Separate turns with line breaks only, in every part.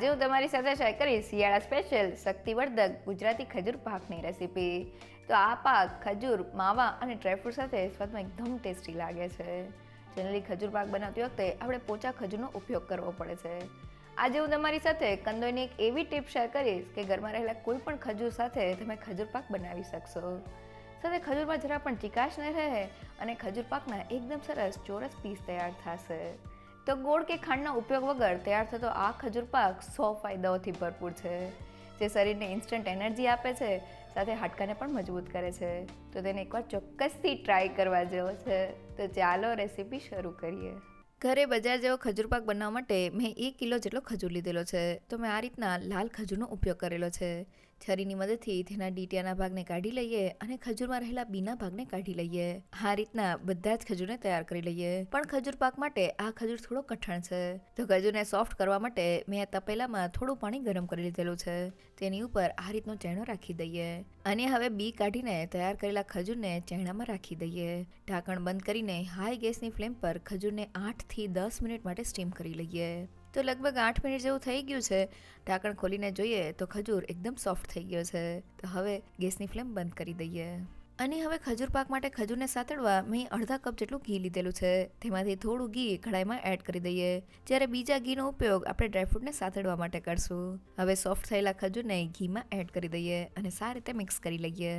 આજે હું તમારી સાથે શેર કરીશ શિયાળા સ્પેશિયલ શક્તિવર્ધક ગુજરાતી ખજૂર પાકની રેસીપી. તો આ પાક ખજૂર, માવા અને ડ્રાયફ્રૂટ સાથે સ્વાદમાં એકદમ ટેસ્ટી લાગે છે. જનરલી ખજૂર પાક બનાવતી વખતે આપણે પોચા ખજૂરનો ઉપયોગ કરવો પડે છે. આજે હું તમારી સાથે કંદોઈની એક એવી ટીપ શેર કરીશ કે ઘરમાં રહેલા કોઈ પણ ખજૂર સાથે તમે ખજૂર પાક બનાવી શકશો. સાથે ખજૂરમાં જરા પણ ચીકાશ ન રહે અને ખજૂર પાકના એકદમ સરસ ચોરસ પીસ તૈયાર થશે. તો ગોળ કે ખાંડના ઉપયોગ વગર તૈયાર થતો આ ખજૂર પાક 100 ફાયદાઓથી ભરપૂર છે, જે શરીરને ઇન્સ્ટન્ટ એનર્જી આપે છે, સાથે હાડકાને પણ મજબૂત કરે છે. તો તેને એકવાર ચોક્કસથી ટ્રાય કરવા જેવો છે. તો ચાલો રેસીપી શરૂ કરીએ. ઘરે બજાર જેવો ખજૂર પાક બનાવવા માટે મેં 1 કિલો જેટલો ખજૂર લીધેલો છે. તો મેં આ રીતના લાલ ખજૂરનો ઉપયોગ કરેલો છે. છરીની મદદથી તેના ડીટીયાના ભાગને કાઢી લઈએ અને ખજૂરમાં રહેલા બીના ભાગને કાઢી લઈએ. આ રીતના બધા જ ખજૂરને તૈયાર કરી લઈએ. પણ ખજૂર પાક માટે આ ખજૂર થોડો કઠણ છે, તો ખજૂરને સોફ્ટ કરવા માટે મેં આ તપેલામાં થોડું પાણી ગરમ કરી લીધેલું છે. તેની ઉપર આ રીતનો ચેણો રાખી દઈએ અને હવે બી કાઢીને તૈયાર કરેલા ખજૂરને ચેણામાં રાખી દઈએ. ઢાંકણ બંધ કરીને હાઈ ગેસની ફ્લેમ પર ખજૂરને 8 થી 10 મિનિટ માટે સ્ટીમ કરી લઈએ. તો લગભગ 8 મિનિટ જેવું થઈ ગયું છે. ઢાંકણ ખોલીને જોઈએ તો ખજૂર એકદમ સોફ્ટ થઈ ગયો છે. તો હવે ગેસની ફ્લેમ બંધ કરી દઈએ અને હવે ખજૂર પાક માટે ખજૂરને સાતળવા મેં અડધા કપ જેટલું ઘી લીધેલું છે. તેમાંથી થોડું ઘી કઢાઈમાં એડ કરી દઈએ, જ્યારે બીજા ઘીનો ઉપયોગ આપણે ડ્રાયફ્રૂટને સાતળવા માટે કરશું. હવે સોફ્ટ થયેલા ખજૂરને ઘીમાં એડ કરી દઈએ અને સારી રીતે મિક્સ કરી લઈએ.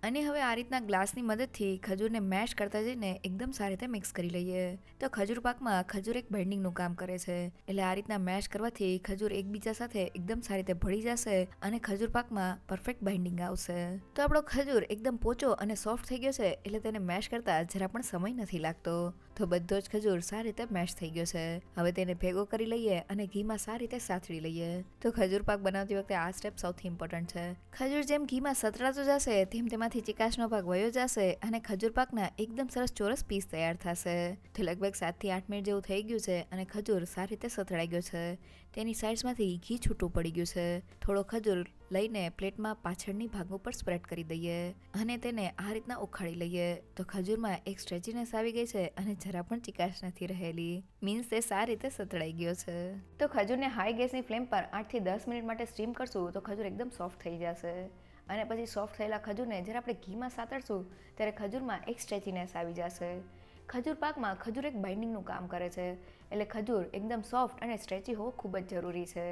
અને હવે આ રીતના ગ્લાસની મદદથી ખજૂરને મેશ કરતા જઈને એકદમ સારી રીતે મિક્સ કરી લઈએ. તો ખજૂર પાકમાં ખજૂર એક બાઇન્ડિંગનું કામ કરે છે, એટલે આ રીતના મેશ કરવાથી ખજૂર એકબીજા સાથે એકદમ સારી રીતે ભળી જશે અને ખજૂર પાકમાં પરફેક્ટ બાઇન્ડિંગ આવશે. તો આપણો ખજૂર એકદમ પોચો અને સોફ્ટ થઈ ગયો છે, એટલે તેને મેશ કરતા જરા પણ સમય નથી લાગતો. તો બધો જ ખજૂર સારી રીતે મેશ થઈ ગયો છે. હવે તેને ભેગો કરી લઈએ અને ઘીમાં સારી રીતે સાતળી લઈએ. તો ખજૂર પાક બનાવતી વખતે આ સ્ટેપ સૌથી ઇમ્પોર્ટન્ટ છે. ખજૂર જેમ ઘીમાં સતળાતો જશે તેમ તેમાંથી ચીકાશનો ભાગ વયો જશે અને ખજૂર પાકના એકદમ સરસ ચોરસ પીસ તૈયાર થશે. તો લગભગ 7 થી 8 મિનિટ જેવું થઈ ગયું છે અને ખજૂર સારી રીતે સતળાઈ ગયો છે. તેની સાઇડ્સમાંથી ઘી છૂટું પડી ગયું છે. થોડો ખજૂર લઈને પ્લેટમાં પાછળની ભાગ ઉપર સ્પ્રેડ કરી દઈએ અને તેને આ રીતના ઉખાડી લઈએ. તો ખજૂરમાં એક સ્ટ્રેચીનેસ આવી ગઈ છે અને જરા પણ ચીકાશ નથી રહેલી. મીન્સ તે સારી રીતે સતળાઈ ગયો છે. તો ખજૂરને હાઈ ગેસની ફ્લેમ પર 8 થી 10 મિનિટ માટે સ્ટીમ કરશું તો ખજૂર એકદમ સોફ્ટ થઈ જશે. અને પછી સોફ્ટ થયેલા ખજૂરને જ્યારે આપણે ઘીમાં સાતળશું ત્યારે ખજૂરમાં એક સ્ટ્રેચીનેસ આવી જશે. ખજૂર પાકમાં ખજૂર એક બાઇન્ડિંગનું કામ કરે છે, એટલે ખજૂર એકદમ સોફ્ટ અને સ્ટ્રેચી હોવો ખૂબ જ જરૂરી છે.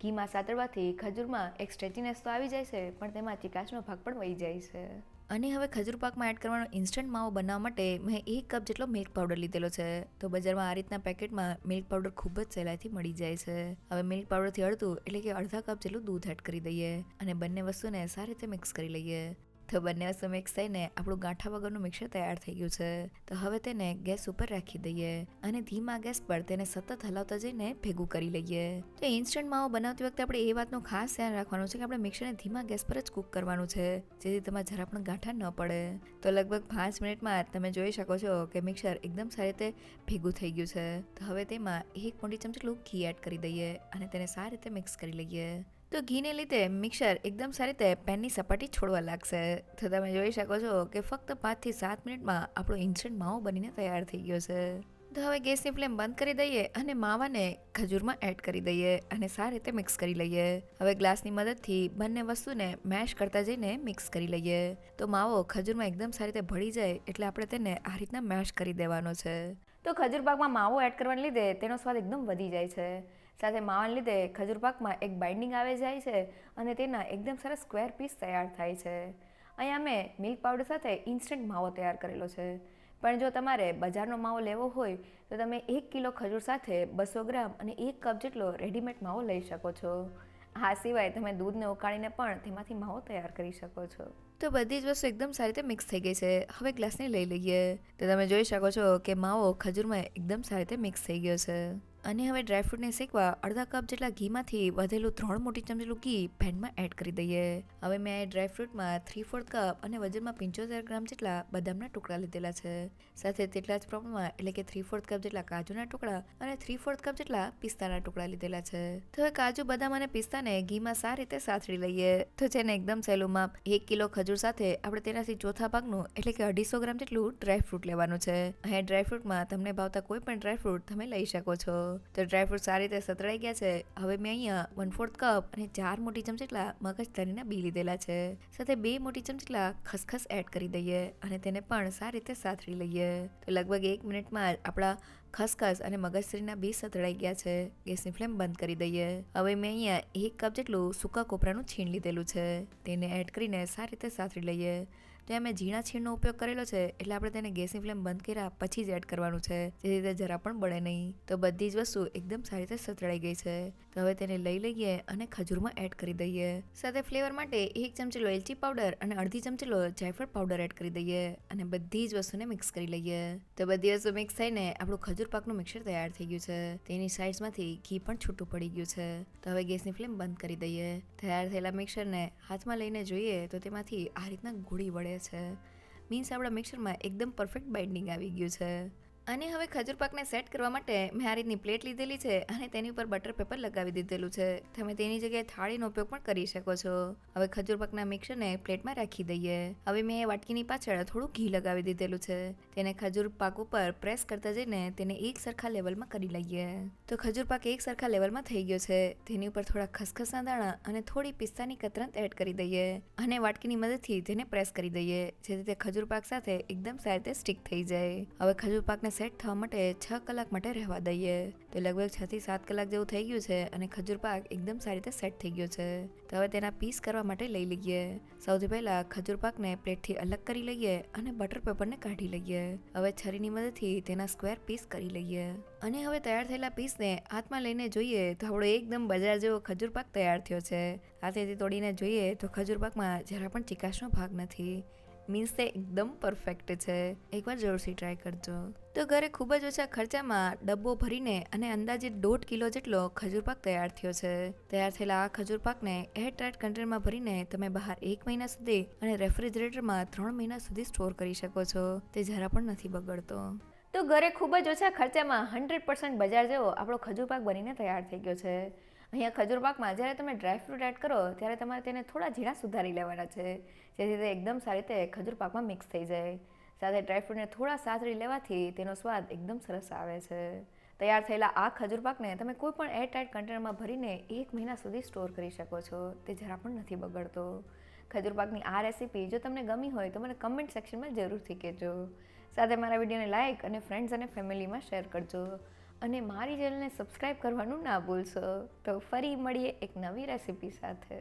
ઘીમાં સાતળવાથી ખજૂરમાં એક સ્ટ્રેચીનેસ તો આવી જાય છે, પણ તેમાં ચીકાશનો ભાગ પણ વહી જાય છે. અને હવે ખજૂર પાકમાં એડ કરવાનો ઇન્સ્ટન્ટ માવો બનાવવા માટે મેં 1 કપ જેટલો મિલ્ક પાવડર લીધેલો છે. તો બજારમાં આ રીતના પેકેટમાં મિલ્ક પાવડર ખૂબ જ સહેલાઈથી મળી જાય છે. હવે મિલ્ક પાવડરથી અડધું એટલે કે અડધા કપ જેટલું દૂધ એડ કરી દઈએ અને બંને વસ્તુને સારી રીતે મિક્સ કરી લઈએ. તો બંને વસ્તુ મિક્સ થઈને આપણું ગાંઠા વગરનું મિક્સર તૈયાર થઈ ગયું છે. તો હવે તેને ગેસ ઉપર રાખી દઈએ અને ધીમા ગેસ પર તેને સતત હલાવતા જઈને ભેગું કરી લઈએ. તો ઇન્સ્ટન્ટ માવો બનાવતી વખતે આપણે એ વાતનું ખાસ ધ્યાન રાખવાનું છે કે આપણે મિક્સરને ધીમા ગેસ પર જ કૂક કરવાનું છે, જેથી તમારે જરા પણ ગાંઠા ન પડે. તો લગભગ 5 મિનિટમાં તમે જોઈ શકો છો કે મિક્સર એકદમ સારી રીતે ભેગું થઈ ગયું છે. તો હવે તેમાં 1 મોટી ચમચી જેટલું ઘી એડ કરી દઈએ અને તેને સારી રીતે મિક્સ કરી લઈએ. તો ઘીને લીધે મિક્સર એકદમ સારી રીતે પેનની સપાટી છોડવા લાગશે. તો તમે જોઈ શકો છો કે ફક્ત 5 થી 7 મિનિટમાં આપણો ઇન્સ્ટન્ટ માવો બનીને તૈયાર થઈ ગયો છે. તો હવે ગેસની ફ્લેમ બંધ કરી દઈએ અને માવાને ખજૂરમાં એડ કરી દઈએ અને સારી રીતે મિક્સ કરી લઈએ. હવે ગ્લાસની મદદથી બંને વસ્તુને મેશ કરતા જઈને મિક્સ કરી લઈએ. તો માવો ખજૂરમાં એકદમ સારી રીતે ભળી જાય એટલે આપણે તેને આ રીતના મેશ કરી દેવાનો છે. તો ખજૂર પાકમાં માવો એડ કરવાને લીધે તેનો સ્વાદ એકદમ વધી જાય છે. સાથે માવાને લીધે ખજૂર પાકમાં એક બાઇન્ડિંગ આવી જાય છે અને તેના એકદમ સરસ સ્ક્વેર પીસ તૈયાર થાય છે. અહીંયા મેં મિલ્ક પાવડર સાથે ઇન્સ્ટન્ટ માવો તૈયાર કરેલો છે. પણ જો તમારે બજારનો માવો લેવો હોય તો તમે 1 કિલો ખજૂર સાથે 200 ગ્રામ અને 1 કપ જેટલો રેડીમેડ માવો લઈ શકો છો. આ સિવાય તમે દૂધને ઉકાળીને પણ તેમાંથી માવો તૈયાર કરી શકો છો. તો બધી જ વસ્તુ એકદમ સારી રીતે મિક્સ થઈ ગઈ છે. હવે ગ્લાસને લઈ લઈએ. તો તમે જોઈ શકો છો કે માવો ખજૂરમાં એકદમ સારી રીતે મિક્સ થઈ ગયો છે. અને હવે ડ્રાયફ્રૂટને શેકવા અડધા કપ જેટલા ઘીમાંથી વધેલું 3 મોટી ચમચી જેટલું ઘી પેનમાં એડ કરી દઈએ. હવે મેં ડ્રાયફ્રૂટમાં 3/4 કપ અને વજનમાં 75 ગ્રામ જેટલા બદામના ટુકડા લીધેલા છે. સાથે તેટલા જ પ્રમાણમાં એટલે કે 3/4 કપ જેટલા કાજુના ટુકડા અને 3/4 કપ જેટલા પિસ્તાના ટુકડા લીધેલા છે. તો હવે કાજુ, બદામ અને પિસ્તાને ઘીમાં સારી રીતે સાતળી લઈએ. તો જેને એકદમ સહેલું માપ 1 કિલો ખજૂર સાથે આપણે તેનાથી ચોથા ભાગનું એટલે કે 250 ગ્રામ જેટલું ડ્રાયફ્રૂટ લેવાનું છે. અહીંયા ડ્રાયફ્રૂટમાં તમને ભાવતા કોઈ પણ ડ્રાયફ્રૂટ તમે લઈ શકો છો. તો ડ્રાયફ્રૂટ સારી રીતે સતળાઈ ગયા છે. હવે મેં અહીંયા 1/4 કપ અને 4 મોટી ચમચી જેટલા મગજતરીના બી લીધેલા છે. સાથે 2 મોટી ચમચી જેટલા ખસખસ એડ કરી દઈએ અને તેને પણ સારી રીતે સાતળી લઈએ. તો લગભગ 1 મિનિટમાં જ આપણા ખસખસ અને મગજતરીના બી સતળાઈ ગયા છે. ગેસની ફ્લેમ બંધ કરી દઈએ. હવે મેં અહીંયા 1 કપ જેટલું સૂકા કોપરાનું છીણ લીધેલું છે. તેને એડ કરીને સારી રીતે સાતળી લઈએ. તો મેં ઝીણા છીણનો ઉપયોગ કરેલો છે એટલે આપણે તેને ગેસની ફ્લેમ બંધ કર્યા પછી જ એડ કરવાનું છે, જેથી તે જરા પણ બળે નહીં. તો બધી જ વસ્તુ એકદમ સારી રીતે સતળાઈ ગઈ છે. તો હવે તેને લઈ લઈએ અને ખજૂરમાં એડ કરી દઈએ. સાથે ફ્લેવર માટે 1 ચમચી એલચી પાવડર અને અડધી ચમચી જાયફળ પાવડર એડ કરી દઈએ અને બધી જ વસ્તુને મિક્સ કરી લઈએ. તો બધી વસ્તુ મિક્સ થઈને આપણું ખજૂર પાકનું મિક્સર તૈયાર થઈ ગયું છે. તેની સાઇડ્સમાંથી ઘી પણ છૂટું પડી ગયું છે. તો હવે ગેસની ફ્લેમ બંધ કરી દઈએ. તૈયાર થયેલા મિક્સરને હાથમાં લઈને જોઈએ તો તેમાંથી આ રીતના ગોળી વળે છે. મીન્સ આપણા મિક્સરમાં એકદમ પરફેક્ટ બાઇન્ડિંગ આવી ગયું છે. અને હવે ખજૂર પાકને સેટ કરવા માટે મેં આ રીતની પ્લેટ લીધેલી છે અને તેની ઉપર બટર પેપર લગાવી દીધેલું છે. તમે તેની જગ્યાએ થાળીનો ઉપયોગ પણ કરી શકો છો. હવે ખજૂર પાકના મિક્સરને પ્લેટમાં રાખી દઈએ. હવે મેં વાટકીની પાછળ થોડું ઘી લગાવી દીધેલું છે. તેને ખજૂર પાક ઉપર પ્રેસ કરતા જઈને તેને એક સરખા લેવલમાં કરી લઈએ. તો ખજૂર પાક એક સરખા લેવલમાં થઈ ગયો છે. તેની ઉપર થોડા ખસખસના દાણા અને થોડી પિસ્તાની કતરંત એડ કરી દઈએ અને વાટકીની મદદથી તેને પ્રેસ કરી દઈએ, જેથી તે ખજૂર પાક સાથે એકદમ સારી રીતે સ્ટીક થઈ જાય. હવે ખજૂર પાકને સેટ થવા માટે 6 કલાક માટે રહેવા દઈએ. તો લગભગ 6 થી 7 કલાક જેવું થઈ ગયું છે અને ખજૂર પાક એકદમ સારી રીતે સેટ થઈ ગયો છે. તો હવે તેના પીસ કરવા માટે લઈ લઈએ. સૌથી પહેલા ખજૂર પાકને પ્લેટથી અલગ કરી લઈએ અને બટર પેપરને કાઢી લઈએ. હવે છરીની મદદથી તેના સ્ક્વેર પીસ કરી લઈએ અને હવે તૈયાર થયેલા પીસને હાથમાં લઈને જોઈએ તો આપણો એકદમ બજાર જેવો ખજૂર પાક તૈયાર થયો છે. હાથેથી તોડીને જોઈએ તો ખજૂર પાકમાં જરા પણ ચીકાશનો ભાગ નથી. મીન્સ તે એકદમ પરફેક્ટ છે. એકવાર જરૂરથી ટ્રાય કરજો. તો ઘરે ખૂબ જ ઓછા ખર્ચામાં ડબ્બો ભરીને અને અંદાજિત 1.5 કિલો જેટલો ખજૂર પાક તૈયાર થયો છે. તૈયાર થયેલા આ ખજૂર પાકને એરટાઇટ કન્ટેનરમાં ભરીને તમે બહાર 1 મહિના સુધી અને રેફ્રિજરેટરમાં 3 મહિના સુધી સ્ટોર કરી શકો છો. તે જરા પણ નથી બગડતો. તો ઘરે ખૂબ જ ઓછા ખર્ચામાં 100% બજાર જેવો આપણો ખજૂર પાક બનીને તૈયાર થઈ ગયો છે. અહીંયા ખજૂર પાકમાં જ્યારે તમે ડ્રાયફ્રૂટ એડ કરો ત્યારે તમારે તેને થોડા ઝીણા સુધારી લેવાના છે, જેથી તે એકદમ સારી રીતે ખજૂર પાકમાં મિક્સ થઈ જાય. સાથે ડ્રાયફ્રૂટને થોડા સાતળી લેવાથી તેનો સ્વાદ એકદમ સરસ આવે છે. તૈયાર થયેલા આ ખજૂર પાકને તમે કોઈ પણ એરટાઇટ કન્ટેનરમાં ભરીને 1 મહિના સુધી સ્ટોર કરી શકો છો. તે જરા પણ નથી બગડતો. ખજૂર પાકની આ રેસીપી જો તમને ગમી હોય તો મને કમેન્ટ સેક્શનમાં જરૂરથી કહેજો. સાથે મારા વિડીયોને લાઇક અને ફ્રેન્ડ્સ અને ફેમિલીમાં શેર કરજો અને મારી ચેનલને સબસ્ક્રાઈબ કરવાનું ના ભૂલશો. તો ફરી મળીએ એક નવી રેસીપી સાથે.